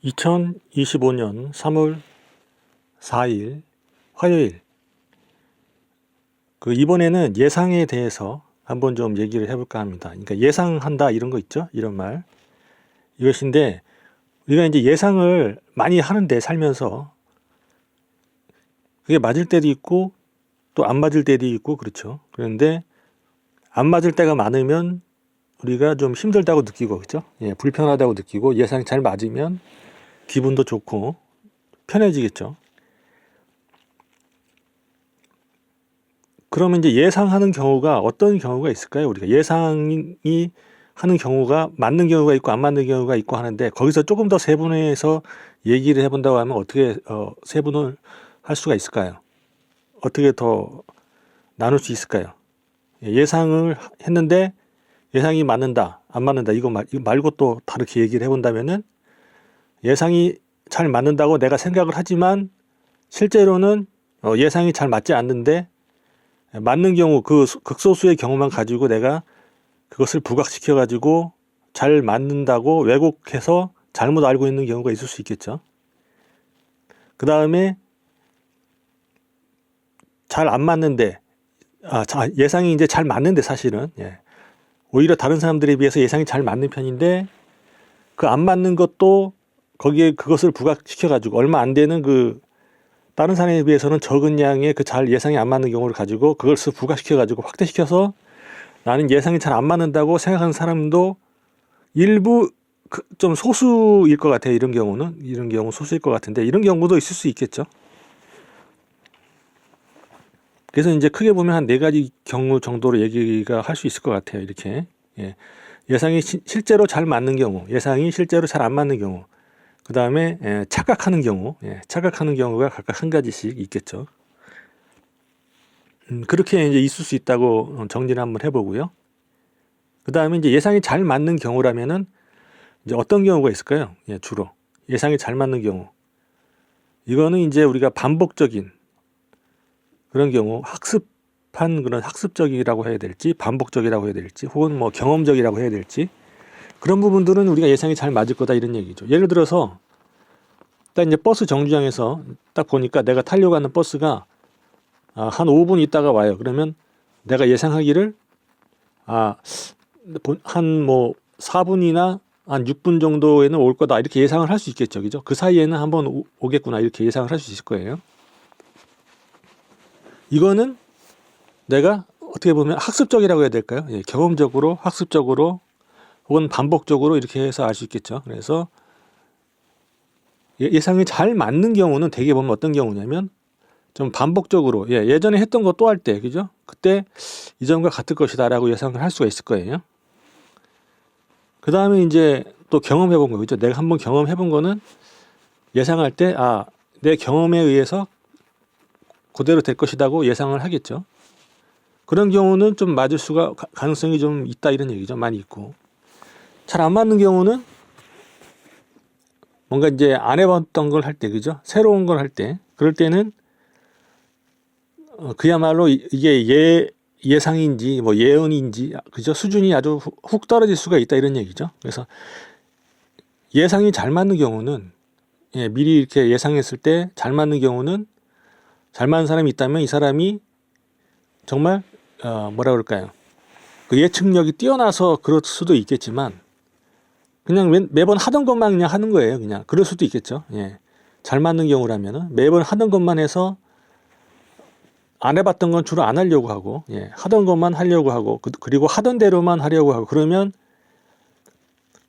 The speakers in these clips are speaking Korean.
2025년 3월 4일 화요일. 이번에는 예상에 대해서 한번 좀 얘기를 해볼까 합니다. 그러니까 예상한다 이런 거 있죠? 이런 말. 이것인데 우리가 이제 예상을 많이 하는데 살면서 그게 맞을 때도 있고 또 안 맞을 때도 있고 그렇죠. 그런데 안 맞을 때가 많으면 우리가 좀 힘들다고 느끼고 그렇죠? 예, 불편하다고 느끼고 예상이 잘 맞으면 기분도 좋고 편해지겠죠. 그러면 이제 예상하는 경우가 어떤 경우가 있을까요? 우리가 예상이 하는 경우가 맞는 경우가 있고 안 맞는 경우가 있고 하는데 거기서 조금 더 세분화해서 얘기를 해본다고 하면 어떻게 세분을 할 수가 있을까요? 어떻게 더 나눌 수 있을까요? 예상을 했는데 예상이 맞는다, 안 맞는다 이거 말고 또 다르게 얘기를 해본다면은 예상이 잘 맞는다고 내가 생각을 하지만 실제로는 예상이 잘 맞지 않는데 맞는 경우 그 극소수의 경우만 가지고 내가 그것을 부각시켜 가지고 잘 맞는다고 왜곡해서 잘못 알고 있는 경우가 있을 수 있겠죠. 그 다음에 잘 안 맞는데 예상이 이제 잘 맞는데 사실은 오히려 다른 사람들에 비해서 예상이 잘 맞는 편인데 그 안 맞는 것도 거기에 그것을 부각시켜 가지고 얼마 안 되는 다른 사람에 비해서는 적은 양의 잘 예상이 안 맞는 경우를 가지고 그것을 부각시켜 가지고 확대시켜서 나는 예상이 잘 안 맞는다고 생각하는 사람도 일부 좀 소수일 것 같아요. 이런 경우 소수일 것 같은데 이런 경우도 있을 수 있겠죠. 그래서 이제 크게 보면 한 4가지 경우 정도로 얘기가 할 수 있을 것 같아요. 이렇게 예상이 실제로 잘 맞는 경우, 예상이 실제로 잘 안 맞는 경우, 그 다음에 착각하는 경우, 착각하는 경우가 각각 한 가지씩 있겠죠. 그렇게 이제 있을 수 있다고 정리를 한번 해보고요. 그 다음에 이제 예상이 잘 맞는 경우라면은 이제 어떤 경우가 있을까요? 주로 예상이 잘 맞는 경우. 이거는 이제 우리가 반복적인 그런 경우, 학습한 그런 학습적이라고 해야 될지, 반복적이라고 해야 될지, 혹은 뭐 경험적이라고 해야 될지, 그런 부분들은 우리가 예상이 잘 맞을 거다 이런 얘기죠. 예를 들어서 딱 이제 버스 정류장에서 딱 보니까 내가 타려고 하는 버스가 한 5분 있다가 와요. 그러면 내가 예상하기를 한 뭐 4분이나 한 6분 정도에는 올 거다 이렇게 예상을 할 수 있겠죠. 그죠? 그 사이에는 한번 오겠구나 이렇게 예상을 할 수 있을 거예요. 이거는 내가 어떻게 보면 학습적이라고 해야 될까요? 경험적으로, 학습적으로 혹은 반복적으로 이렇게 해서 알 수 있겠죠. 그래서 예상이 잘 맞는 경우는 대개 보면 어떤 경우냐면 좀 반복적으로 예전에 했던 거 또 할 때 그죠? 그때 이전과 같을 것이다라고 예상을 할 수가 있을 거예요. 그 다음에 이제 또 경험해 본 거 그죠? 내가 한번 경험해 본 거는 예상할 때 내 경험에 의해서 그대로 될 것이라고 예상을 하겠죠. 그런 경우는 좀 맞을 수가 가능성이 좀 있다 이런 얘기죠. 많이 있고 잘 안 맞는 경우는 뭔가 이제 안 해봤던 걸 할 때 그죠? 새로운 걸 할 때 그럴 때는 그야말로 이게 예상인지 뭐 예언인지 그죠? 수준이 아주 훅 떨어질 수가 있다 이런 얘기죠. 그래서 예상이 잘 맞는 경우는 미리 이렇게 예상했을 때 잘 맞는 경우는 잘 맞는 사람이 있다면 이 사람이 정말 뭐라 그럴까요? 그 예측력이 뛰어나서 그럴 수도 있겠지만 그냥 매번 하던 것만 그냥 하는 거예요. 그냥 그럴 수도 있겠죠. 잘 맞는 경우라면은 매번 하던 것만 해서 안 해봤던 건 주로 안 하려고 하고 하던 것만 하려고 하고 그리고 하던 대로만 하려고 하고 그러면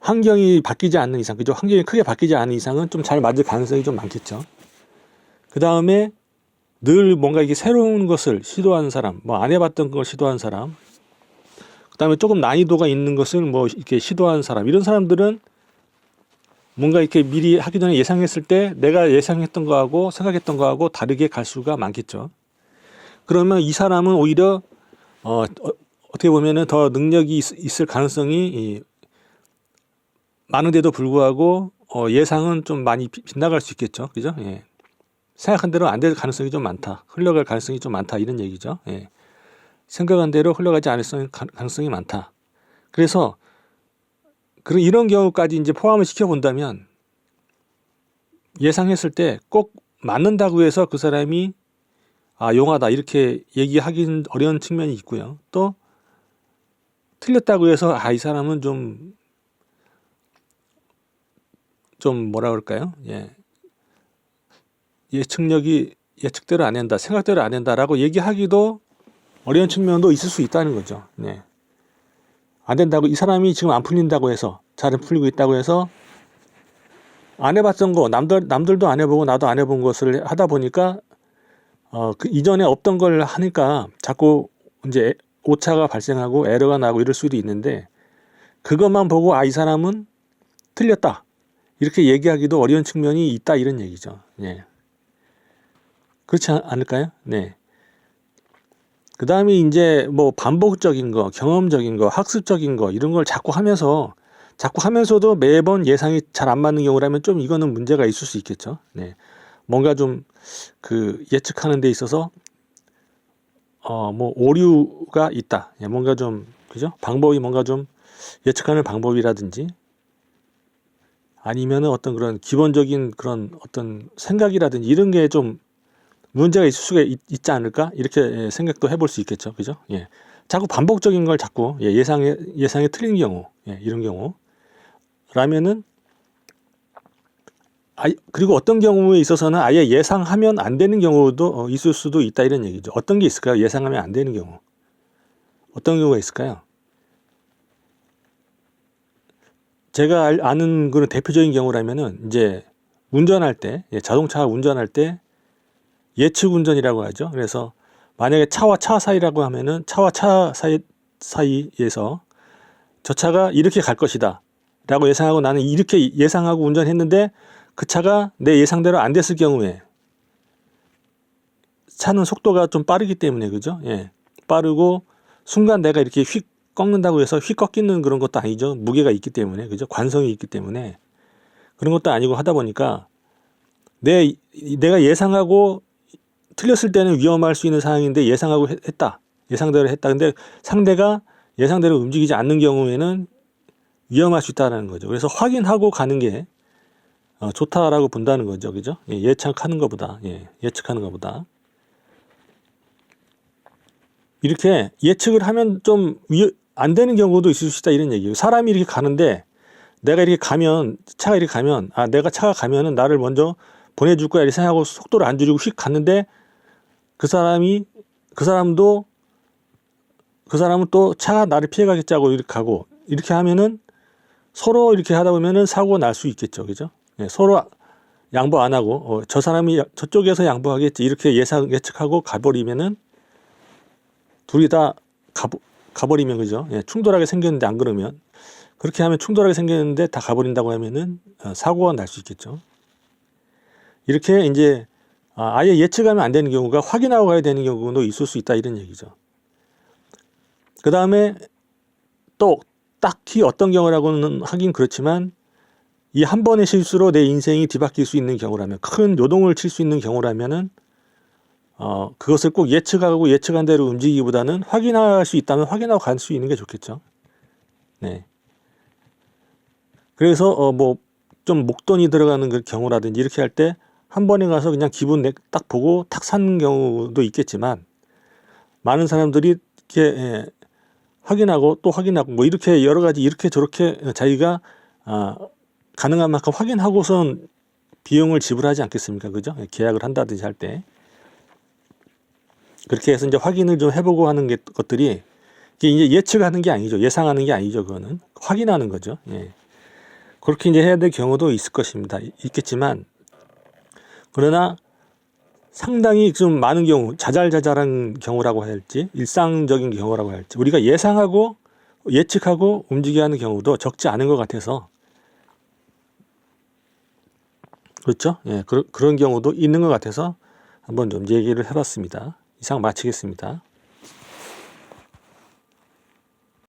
환경이 바뀌지 않는 이상 그죠? 환경이 크게 바뀌지 않는 이상은 좀 잘 맞을 가능성이 좀 많겠죠. 그 다음에 늘 뭔가 이게 새로운 것을 시도하는 사람, 뭐 안 해봤던 걸 시도하는 사람, 그 다음에 조금 난이도가 있는 것을 뭐 이렇게 시도하는 사람, 이런 사람들은 뭔가 이렇게 미리 하기 전에 예상했을 때 내가 예상했던 거하고 생각했던 거하고 다르게 갈 수가 많겠죠. 그러면 이 사람은 오히려 어떻게 보면은 더 능력이 있을 가능성이 많은데도 불구하고 예상은 좀 많이 빗나갈 수 있겠죠. 그죠? 생각한 대로 안 될 가능성이 좀 많다. 흘러갈 가능성이 좀 많다. 이런 얘기죠. 생각한 대로 흘러가지 않을 가능성이 많다. 그래서 이런 경우까지 이제 포함을 시켜 본다면 예상했을 때 꼭 맞는다고 해서 그 사람이 용하다 이렇게 얘기하기는 어려운 측면이 있고요. 또 틀렸다고 해서 이 사람은 좀 뭐라 그럴까요? 예측력이 예측대로 안 된다, 생각대로 안 된다라고 얘기하기도 어려운 측면도 있을 수 있다는 거죠. 안 된다고, 이 사람이 지금 안 풀린다고 해서, 잘 안 풀리고 있다고 해서 안 해봤던 거, 남들도 안 해보고 나도 안 해본 것을 하다 보니까 그 이전에 없던 걸 하니까 자꾸 이제 오차가 발생하고 에러가 나고 이럴 수도 있는데, 그것만 보고 이 사람은 틀렸다 이렇게 얘기하기도 어려운 측면이 있다 이런 얘기죠. 그렇지 않을까요? 그 다음에 이제 뭐 반복적인 거, 경험적인 거, 학습적인 거 이런 걸 자꾸 하면서도 매번 예상이 잘 안 맞는 경우라면 좀 이거는 문제가 있을 수 있겠죠. 뭔가 좀 그 예측하는 데 있어서 뭐 오류가 있다. 뭔가 좀 그죠? 방법이 뭔가 좀 예측하는 방법이라든지 아니면은 어떤 그런 기본적인 그런 어떤 생각이라든지 이런 게 좀 문제가 있을 수가 있지 않을까? 이렇게 생각도 해볼 수 있겠죠. 그죠? 자꾸 반복적인 걸 자꾸 예상에 틀린 경우, 이런 경우라면은 그리고 어떤 경우에 있어서는 아예 예상하면 안 되는 경우도 있을 수도 있다 이런 얘기죠. 어떤 게 있을까요? 예상하면 안 되는 경우. 어떤 경우가 있을까요? 제가 아는 그런 대표적인 경우라면은 이제 운전할 때, 자동차 운전할 때 예측 운전이라고 하죠. 그래서 만약에 차와 차 사이라고 하면은 차와 차 사이에서 저 차가 이렇게 갈 것이다 라고 예상하고 나는 이렇게 예상하고 운전했는데 그 차가 내 예상대로 안 됐을 경우에 차는 속도가 좀 빠르기 때문에 그죠? 빠르고 순간 내가 이렇게 휙 꺾는다고 해서 휙 꺾이는 그런 것도 아니죠. 무게가 있기 때문에 그죠? 관성이 있기 때문에 그런 것도 아니고 하다 보니까 내가 예상하고 틀렸을 때는 위험할 수 있는 상황인데 예상하고 했다. 예상대로 했다. 근데 상대가 예상대로 움직이지 않는 경우에는 위험할 수 있다는 거죠. 그래서 확인하고 가는 게 좋다라고 본다는 거죠. 그죠? 예측하는 것보다. 예측하는 것보다. 이렇게 예측을 하면 좀 안 되는 경우도 있을 수 있다 이런 얘기예요. 사람이 이렇게 가는데 내가 이렇게 가면 차가 이렇게 가면 내가 차가 가면은 나를 먼저 보내줄 거야 이렇게 생각하고 속도를 안 줄이고 휙 갔는데 그 사람은 또 차가 나를 피해가겠지 하고 이렇게 가고 이렇게 하면은 서로 이렇게 하다 보면은 사고가 날 수 있겠죠. 그죠? 서로 양보 안 하고 저 사람이 저쪽에서 양보하겠지 이렇게 예측하고 가버리면은 둘이 다 가버리면 그죠? 충돌하게 생겼는데 안 그러면 그렇게 하면 충돌하게 생겼는데 다 가버린다고 하면은 사고가 날 수 있겠죠. 이렇게 이제 아예 예측하면 안 되는 경우가 확인하고 가야 되는 경우도 있을 수 있다 이런 얘기죠. 그 다음에 또 딱히 어떤 경우라고는 하긴 그렇지만 이 한 번의 실수로 내 인생이 뒤바뀔 수 있는 경우라면 큰 요동을 칠 수 있는 경우라면은 그것을 꼭 예측한 대로 움직이기보다는 확인할 수 있다면 확인하고 갈 수 있는 게 좋겠죠. 그래서 뭐 좀 목돈이 들어가는 그 경우라든지 이렇게 할 때 한 번에 가서 그냥 기분 딱 보고 탁 사는 경우도 있겠지만 많은 사람들이 이렇게 확인하고 또 확인하고 뭐 이렇게 여러 가지 이렇게 저렇게 자기가 가능한 만큼 확인하고선 비용을 지불하지 않겠습니까? 그죠? 계약을 한다든지 할 때. 그렇게 해서 이제 확인을 좀 해보고 하는 것들이 이제 예측하는 게 아니죠. 예상하는 게 아니죠. 그거는 확인하는 거죠. 그렇게 이제 해야 될 경우도 있을 것입니다. 있겠지만 그러나 상당히 좀 많은 경우 자잘자잘한 경우라고 해야 할지 일상적인 경우라고 해야 할지 우리가 예측하고 움직여야 하는 경우도 적지 않은 것 같아서 그렇죠? 그런 경우도 있는 것 같아서 한번 좀 얘기를 해봤습니다. 이상 마치겠습니다.